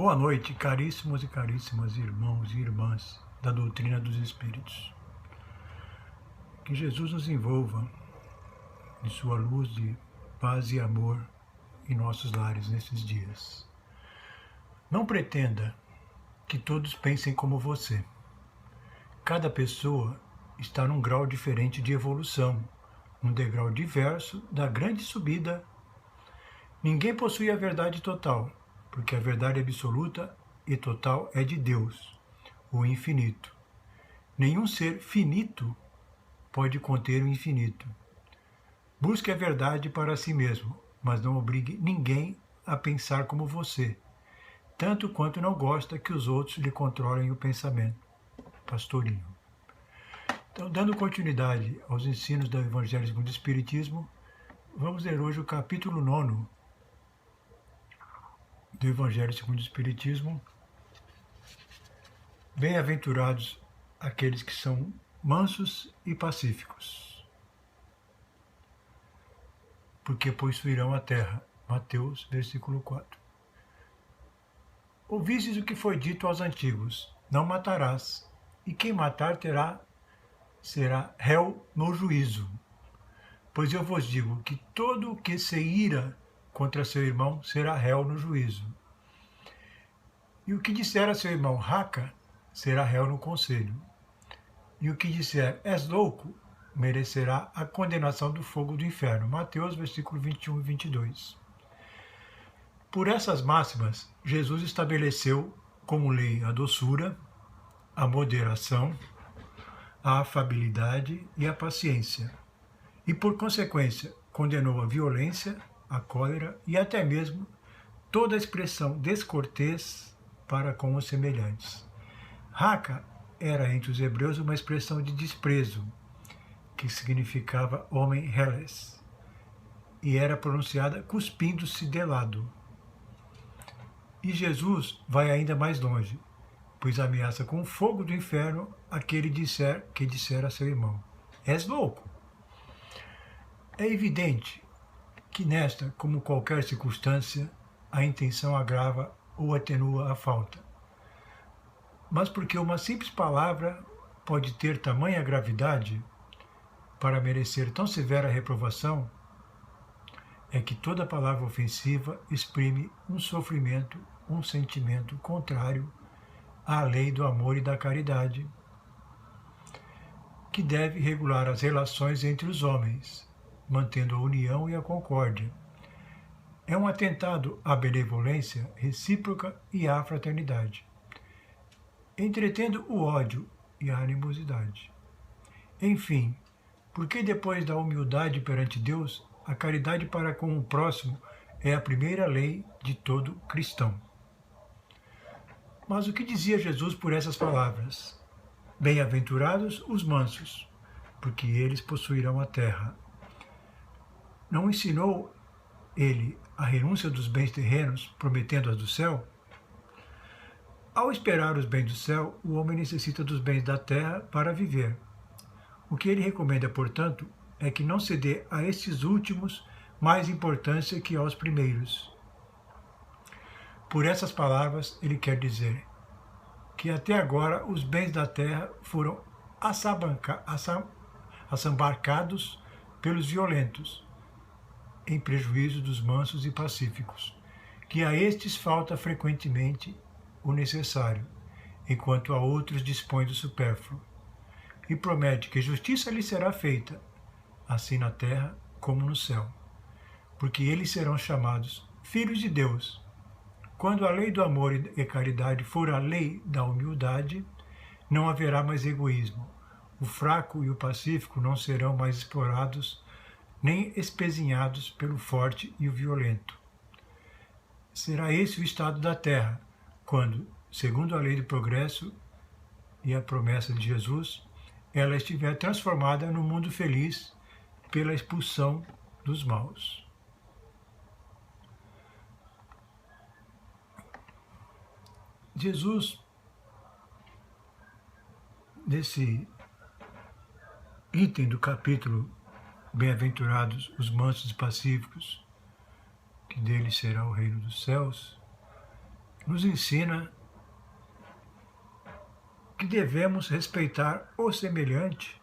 Boa noite, caríssimos e caríssimas irmãos e irmãs da doutrina dos Espíritos. Que Jesus nos envolva em sua luz de paz e amor em nossos lares nesses dias. Não pretenda que todos pensem como você. Cada pessoa está num grau diferente de evolução, num degrau diverso da grande subida. Ninguém possui a verdade total, porque a verdade absoluta e total é de Deus, o infinito. Nenhum ser finito pode conter o infinito. Busque a verdade para si mesmo, mas não obrigue ninguém a pensar como você, tanto quanto não gosta que os outros lhe controlem o pensamento. Pastorinho. Então, dando continuidade aos ensinos do Evangelho segundo o Espiritismo, vamos ler hoje o capítulo 9 do Evangelho segundo o Espiritismo. Bem-aventurados aqueles que são mansos e pacíficos, porque possuirão a terra. Mateus, versículo 4. Ouvistes o que foi dito aos antigos: não matarás, e quem matar será réu no juízo. Pois eu vos digo que todo o que se ira contra seu irmão será réu no juízo. E o que disser a seu irmão raca, será réu no conselho. E o que disser és louco, merecerá a condenação do fogo do inferno. Mateus, versículo 21 e 22. Por essas máximas, Jesus estabeleceu como lei a doçura, a moderação, a afabilidade e a paciência. E, por consequência, condenou a violência, a cólera e até mesmo toda expressão descortês para com os semelhantes. Raca era entre os hebreus uma expressão de desprezo, que significava homem reles, e era pronunciada cuspindo-se de lado. E Jesus vai ainda mais longe, pois ameaça com o fogo do inferno aquele que disser a seu irmão: és louco. É evidente que nesta, como qualquer circunstância, a intenção agrava ou atenua a falta. Mas porque uma simples palavra pode ter tamanha gravidade para merecer tão severa reprovação, é que toda palavra ofensiva exprime um sofrimento, um sentimento contrário à lei do amor e da caridade, que deve regular as relações entre os homens, mantendo a união e a concórdia. É um atentado à benevolência recíproca e à fraternidade, entretendo o ódio e a animosidade. Enfim, porque depois da humildade perante Deus, a caridade para com o próximo é a primeira lei de todo cristão. Mas o que dizia Jesus por essas palavras? Bem-aventurados os mansos, porque eles possuirão a terra. Não ensinou ele a renúncia dos bens terrenos, prometendo-as do céu? Ao esperar os bens do céu, o homem necessita dos bens da terra para viver. O que ele recomenda, portanto, é que não se dê a estes últimos mais importância que aos primeiros. Por essas palavras, ele quer dizer que até agora os bens da terra foram assambarcados pelos violentos, em prejuízo dos mansos e pacíficos, que a estes falta frequentemente o necessário, enquanto a outros dispõe do supérfluo, e promete que justiça lhe será feita, assim na terra como no céu, porque eles serão chamados filhos de Deus. Quando a lei do amor e caridade for a lei da humildade, não haverá mais egoísmo. O fraco e o pacífico não serão mais explorados nem espezinhados pelo forte e o violento. Será esse o estado da terra, quando, segundo a lei do progresso e a promessa de Jesus, ela estiver transformada num mundo feliz pela expulsão dos maus. Jesus, nesse item do capítulo Bem-aventurados os mansos e pacíficos, que deles será o reino dos céus, nos ensina que devemos respeitar o semelhante,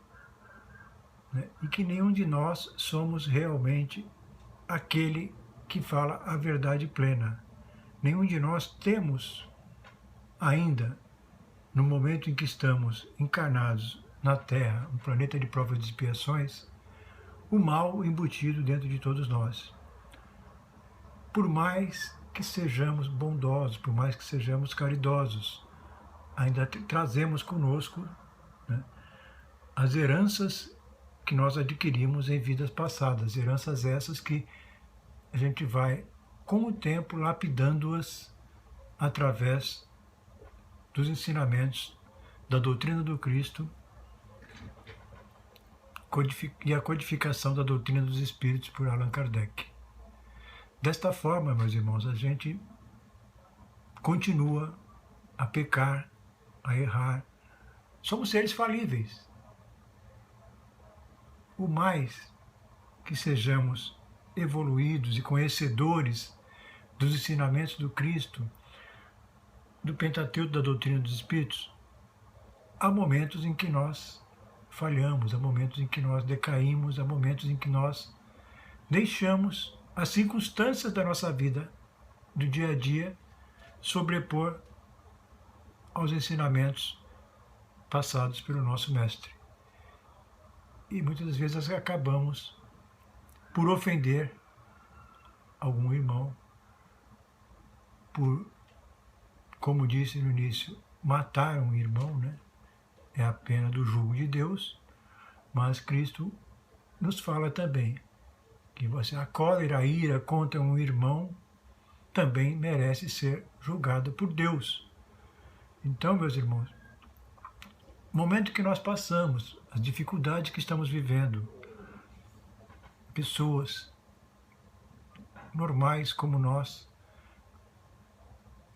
né? E que nenhum de nós somos realmente aquele que fala a verdade plena. Nenhum de nós temos ainda, no momento em que estamos encarnados na Terra, um planeta de provas e expiações, o mal embutido dentro de todos nós. Por mais que sejamos bondosos, por mais que sejamos caridosos, ainda trazemos conosco, né, as heranças que nós adquirimos em vidas passadas, heranças essas que a gente vai, com o tempo, lapidando-as através dos ensinamentos da doutrina do Cristo e a codificação da doutrina dos Espíritos por Allan Kardec. Desta forma, meus irmãos, a gente continua a pecar, a errar. Somos seres falíveis. O mais que sejamos evoluídos e conhecedores dos ensinamentos do Cristo, do Pentateuco da doutrina dos Espíritos, há momentos em que nós falhamos, há momentos em que nós decaímos, há momentos em que nós deixamos as circunstâncias da nossa vida, do dia a dia, sobrepor aos ensinamentos passados pelo nosso Mestre. E muitas vezes acabamos por ofender algum irmão, por, como disse no início, matar um irmão, né? É a pena do jugo de Deus, mas Cristo nos fala também que a cólera, a ira contra um irmão também merece ser julgada por Deus. Então, meus irmãos, o momento que nós passamos, as dificuldades que estamos vivendo, pessoas normais como nós,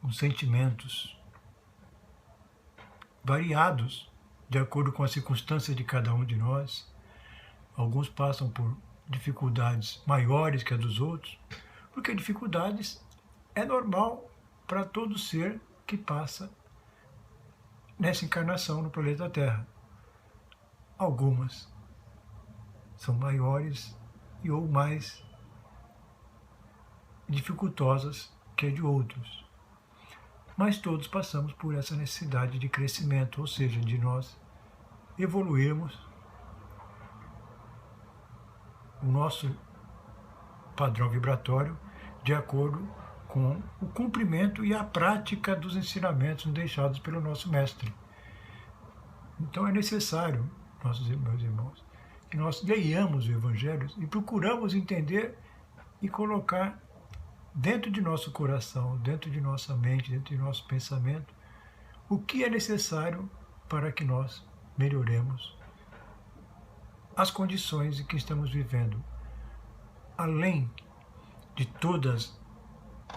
com sentimentos variados, de acordo com as circunstâncias de cada um de nós. Alguns passam por dificuldades maiores que a dos outros, porque dificuldades é normal para todo ser que passa nessa encarnação no planeta Terra. Algumas são maiores e ou mais dificultosas que a de outros. Mas todos passamos por essa necessidade de crescimento, ou seja, de nós evoluirmos o nosso padrão vibratório de acordo com o cumprimento e a prática dos ensinamentos deixados pelo nosso Mestre. Então é necessário, meus irmãos, que nós leiamos o Evangelho e procuramos entender e colocar dentro de nosso coração, dentro de nossa mente, dentro de nosso pensamento, o que é necessário para que nós melhoremos as condições em que estamos vivendo. Além de todas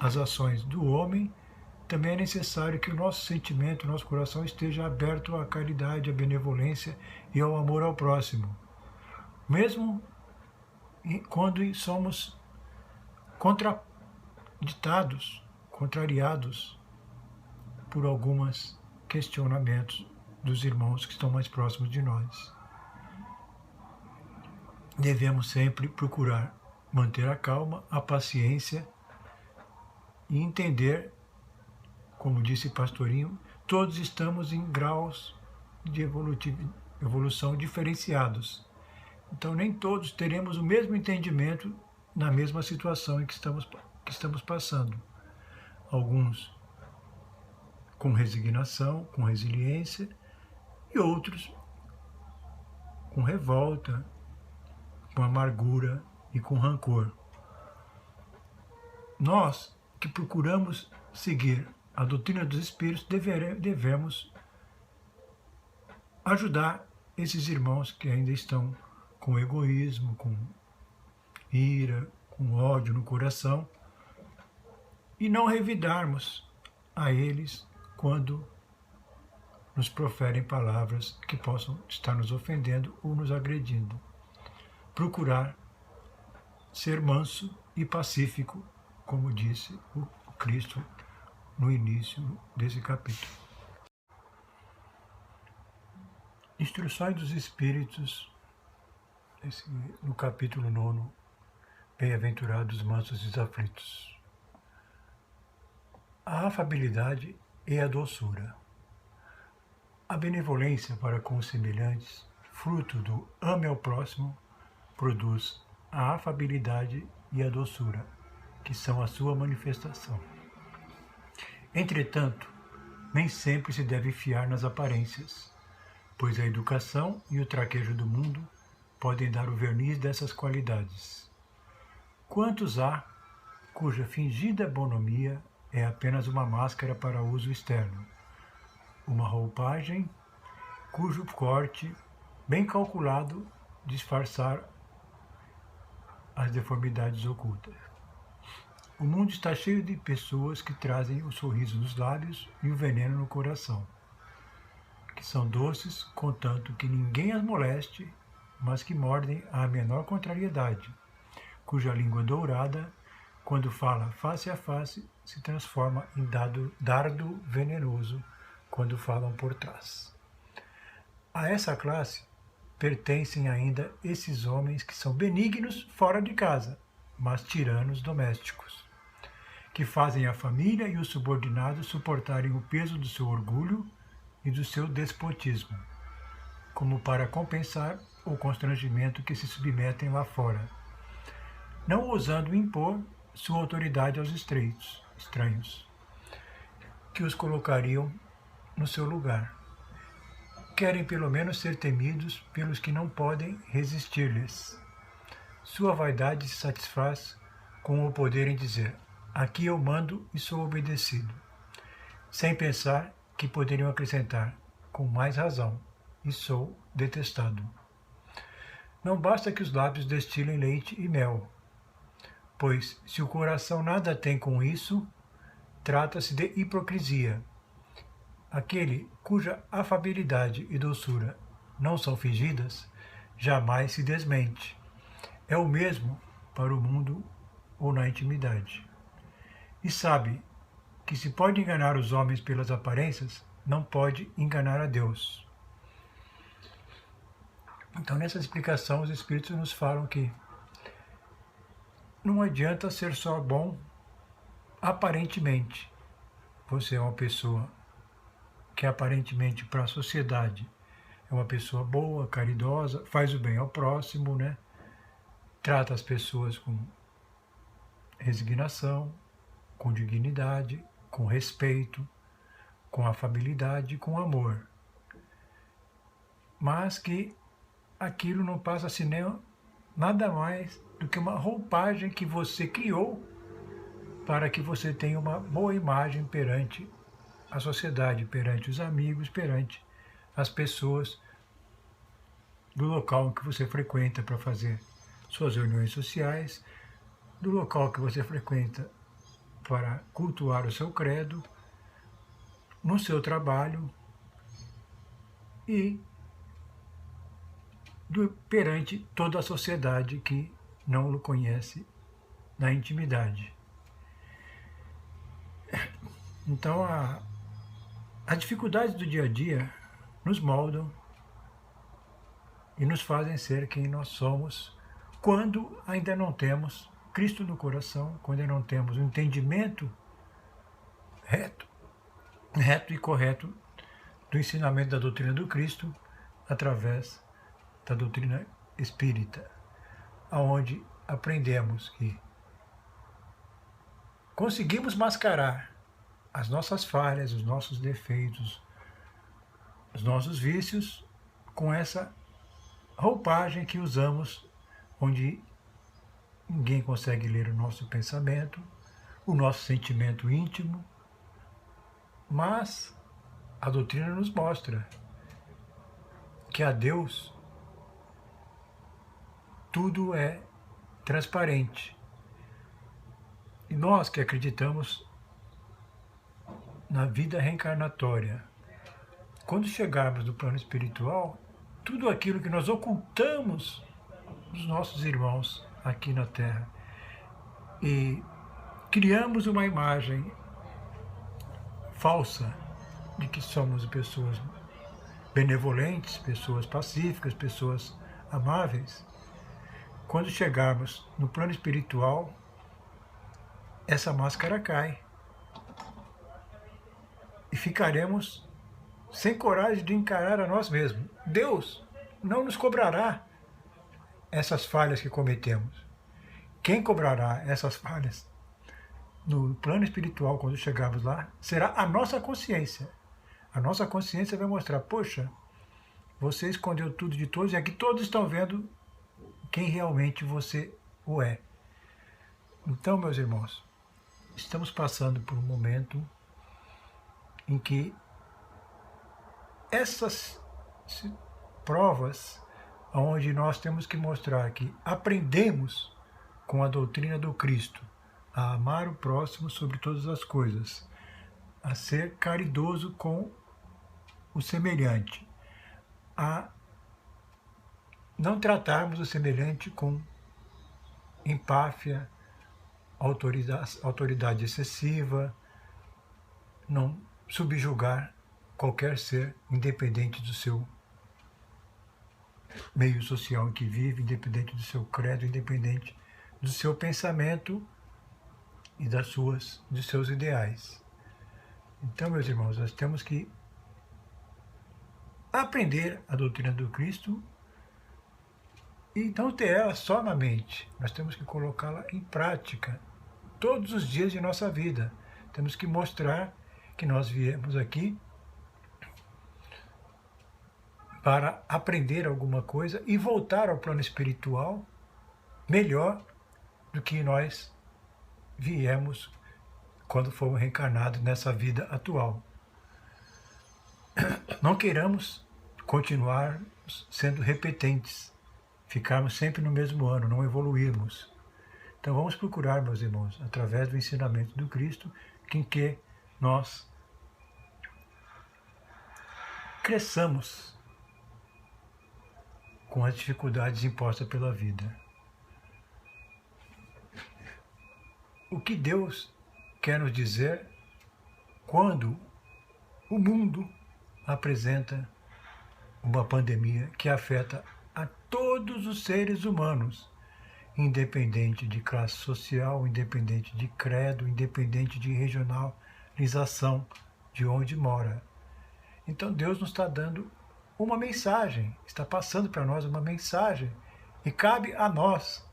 as ações do homem, também é necessário que o nosso sentimento, o nosso coração esteja aberto à caridade, à benevolência e ao amor ao próximo. Mesmo quando somos contrariados por alguns questionamentos dos irmãos que estão mais próximos de nós. Devemos sempre procurar manter a calma, a paciência e entender, como disse Pastorinho, todos estamos em graus de evolução diferenciados. Então nem todos teremos o mesmo entendimento na mesma situação em que estamos passando. Alguns com resignação, com resiliência, e outros com revolta, com amargura e com rancor. Nós que procuramos seguir a doutrina dos Espíritos devemos ajudar esses irmãos que ainda estão com egoísmo, com ira, com ódio no coração, e não revidarmos a eles quando nos proferem palavras que possam estar nos ofendendo ou nos agredindo. Procurar ser manso e pacífico, como disse o Cristo no início desse capítulo. Instruções dos Espíritos, no capítulo 9, Bem-aventurados mansos e aflitos. A afabilidade e a doçura. A benevolência para com os semelhantes, fruto do ame ao próximo, produz a afabilidade e a doçura, que são a sua manifestação. Entretanto, nem sempre se deve fiar nas aparências, pois a educação e o traquejo do mundo podem dar o verniz dessas qualidades. Quantos há cuja fingida bonomia é apenas uma máscara para uso externo, uma roupagem cujo corte, bem calculado, disfarçar as deformidades ocultas. O mundo está cheio de pessoas que trazem o sorriso nos lábios e o veneno no coração, que são doces, contanto que ninguém as moleste, mas que mordem à menor contrariedade, cuja língua dourada, quando fala face a face, se transforma em dardo venenoso quando falam por trás. A essa classe pertencem ainda esses homens que são benignos fora de casa, mas tiranos domésticos, que fazem a família e os subordinados suportarem o peso do seu orgulho e do seu despotismo, como para compensar o constrangimento que se submetem lá fora, não ousando impor sua autoridade aos estranhos, que os colocariam no seu lugar. Querem pelo menos ser temidos pelos que não podem resistir-lhes. Sua vaidade se satisfaz com o poder em dizer: aqui eu mando e sou obedecido, sem pensar que poderiam acrescentar, com mais razão, e sou detestado. Não basta que os lábios destilem leite e mel, pois, se o coração nada tem com isso, trata-se de hipocrisia. Aquele cuja afabilidade e doçura não são fingidas, jamais se desmente. É o mesmo para o mundo ou na intimidade. E sabe que se pode enganar os homens pelas aparências, não pode enganar a Deus. Então, nessa explicação, os Espíritos nos falam que não adianta ser só bom aparentemente. Você é uma pessoa que aparentemente para a sociedade é uma pessoa boa, caridosa, faz o bem ao próximo, né? Trata as pessoas com resignação, com dignidade, com respeito, com afabilidade, com amor. Mas que aquilo não passa assim nem nada mais do que uma roupagem que você criou para que você tenha uma boa imagem perante a sociedade, perante os amigos, perante as pessoas do local que você frequenta para fazer suas reuniões sociais, do local que você frequenta para cultuar o seu credo, no seu trabalho e perante toda a sociedade que não o conhece na intimidade. Então, as dificuldades do dia a dia nos moldam e nos fazem ser quem nós somos quando ainda não temos Cristo no coração, quando ainda não temos o entendimento reto e correto do ensinamento da doutrina do Cristo através da doutrina espírita, onde aprendemos que conseguimos mascarar as nossas falhas, os nossos defeitos, os nossos vícios com essa roupagem que usamos, onde ninguém consegue ler o nosso pensamento, o nosso sentimento íntimo, mas a doutrina nos mostra que a Deus tudo é transparente. E nós que acreditamos na vida reencarnatória, quando chegarmos no plano espiritual, tudo aquilo que nós ocultamos dos nossos irmãos aqui na Terra e criamos uma imagem falsa de que somos pessoas benevolentes, pessoas pacíficas, pessoas amáveis. Quando chegarmos no plano espiritual, essa máscara cai. E ficaremos sem coragem de encarar a nós mesmos. Deus não nos cobrará essas falhas que cometemos. Quem cobrará essas falhas no plano espiritual, quando chegarmos lá, será a nossa consciência. A nossa consciência vai mostrar, poxa, você escondeu tudo de todos e aqui todos estão vendo quem realmente você o é. Então, meus irmãos, estamos passando por um momento em que essas provas, onde nós temos que mostrar que aprendemos com a doutrina do Cristo a amar o próximo sobre todas as coisas, a ser caridoso com o semelhante, a não tratarmos o semelhante com empáfia, autoridade excessiva, não subjugar qualquer ser, independente do seu meio social em que vive, independente do seu credo, independente do seu pensamento e dos seus ideais. Então, meus irmãos, nós temos que aprender a doutrina do Cristo e não ter ela só na mente. Nós temos que colocá-la em prática todos os dias de nossa vida. Temos que mostrar que nós viemos aqui para aprender alguma coisa e voltar ao plano espiritual melhor do que nós viemos quando fomos reencarnados nessa vida atual. Não queiramos continuar sendo repetentes, ficarmos sempre no mesmo ano, não evoluirmos. Então vamos procurar, meus irmãos, através do ensinamento do Cristo, em que nós cresçamos com as dificuldades impostas pela vida. O que Deus quer nos dizer quando o mundo apresenta uma pandemia que afeta a todos os seres humanos, independente de classe social, independente de credo, independente de regionalização de onde mora. Então Deus nos está dando uma mensagem, está passando para nós uma mensagem, e cabe a nós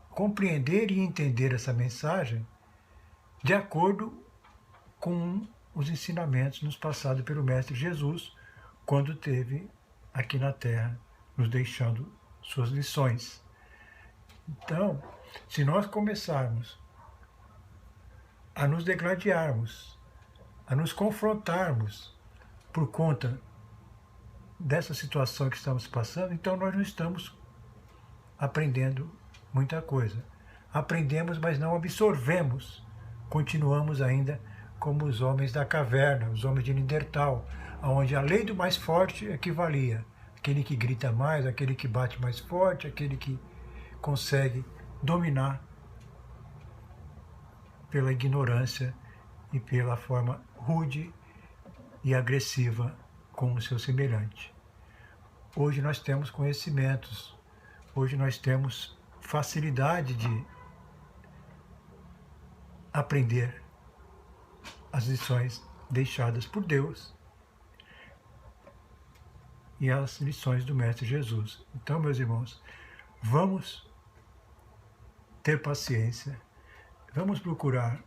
compreender e entender essa mensagem de acordo com os ensinamentos nos passados pelo Mestre Jesus, quando esteve aqui na Terra, nos deixando suas lições. Então, se nós começarmos a nos degladiarmos, a nos confrontarmos por conta dessa situação que estamos passando, então nós não estamos aprendendo muita coisa. Aprendemos, mas não absorvemos. Continuamos ainda como os homens da caverna, os homens de Neandertal, onde a lei do mais forte equivalia. Aquele que grita mais, aquele que bate mais forte, aquele que consegue dominar pela ignorância e pela forma rude e agressiva com o seu semelhante. Hoje nós temos conhecimentos, hoje nós temos facilidade de aprender as lições deixadas por Deus e as lições do Mestre Jesus. Então, meus irmãos, vamos ter paciência, vamos procurar,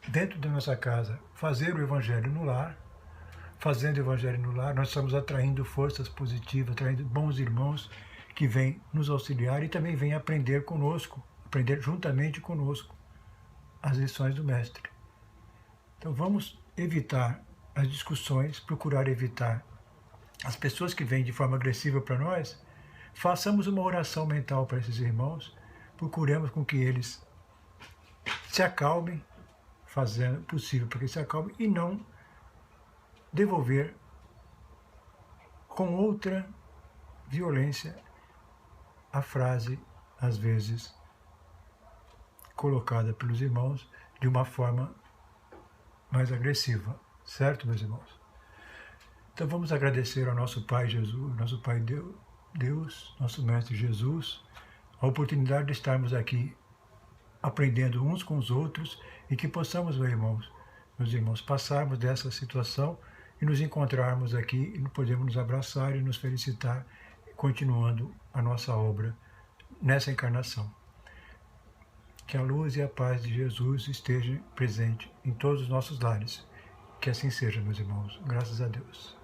dentro da nossa casa, fazer o Evangelho no lar. Fazendo o Evangelho no lar, nós estamos atraindo forças positivas, atraindo bons irmãos que vêm nos auxiliar e também vêm aprender conosco, aprender juntamente conosco as lições do Mestre. Então vamos evitar as discussões, procurar evitar as pessoas que vêm de forma agressiva para nós. Façamos uma oração mental para esses irmãos, procuremos com que eles se acalmem, fazendo o possível para que se acalmem e não devolver com outra violência a frase, às vezes, colocada pelos irmãos de uma forma mais agressiva, certo, meus irmãos? Então vamos agradecer ao nosso Pai Jesus, nosso Pai Deus, nosso Mestre Jesus, a oportunidade de estarmos aqui aprendendo uns com os outros e que possamos, meus irmãos, passarmos dessa situação e nos encontrarmos aqui e podemos nos abraçar e nos felicitar, continuando a nossa obra nessa encarnação. Que a luz e a paz de Jesus estejam presentes em todos os nossos lares. Que assim seja, meus irmãos. Graças a Deus.